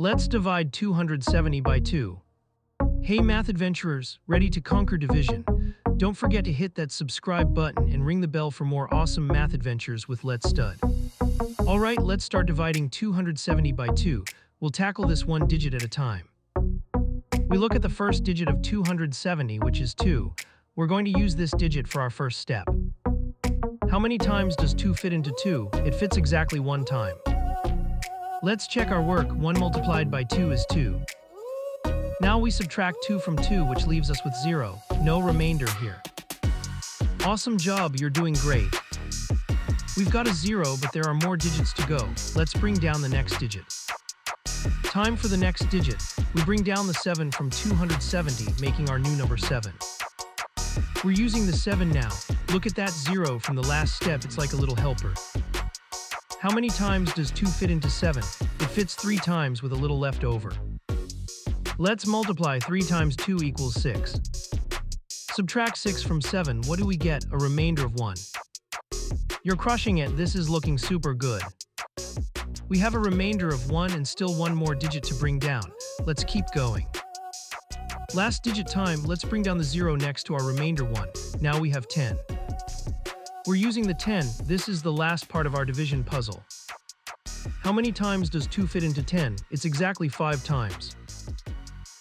Let's divide 270 by 2. Hey math adventurers, ready to conquer division? Don't forget to hit that subscribe button and ring the bell for more awesome math adventures with Let's Stud. Alright, let's start dividing 270 by 2. We'll tackle this one digit at a time. We look at the first digit of 270, which is 2. We're going to use this digit for our first step. How many times does 2 fit into 2? It fits exactly 1 time. Let's check our work. 1 multiplied by 2 is 2. Now we subtract 2 from 2, which leaves us with 0. No remainder here. Awesome job, you're doing great. We've got a 0, but there are more digits to go. Let's bring down the next digit. Time for the next digit. We bring down the 7 from 270, making our new number 7. We're using the 7 now. Look at that 0 from the last step, it's like a little helper. How many times does 2 fit into 7? It fits 3 times with a little left over. Let's multiply 3 times 2 equals 6. Subtract 6 from 7, what do we get? A remainder of 1. You're crushing it, this is looking super good. We have a remainder of 1 and still one more digit to bring down. Let's keep going. Last digit time, let's bring down the 0 next to our remainder 1. Now we have 10. We're using the 10, this is the last part of our division puzzle. How many times does 2 fit into 10? It's exactly 5 times.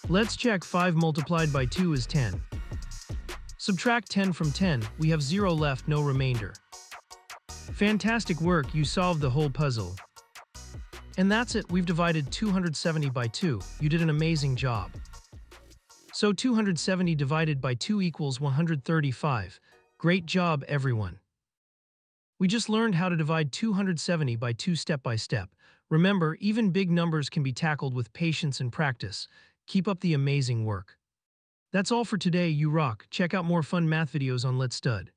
Let's check. 5 multiplied by 2 is 10. Subtract 10 from 10, we have 0 left, no remainder. Fantastic work, you solved the whole puzzle. And that's it, we've divided 270 by 2. You did an amazing job. So 270 divided by 2 equals 135. Great job, everyone. We just learned how to divide 270 by 2 step by step. Remember, even big numbers can be tackled with patience and practice. Keep up the amazing work. That's all for today, you rock. Check out more fun math videos on Let's Stud.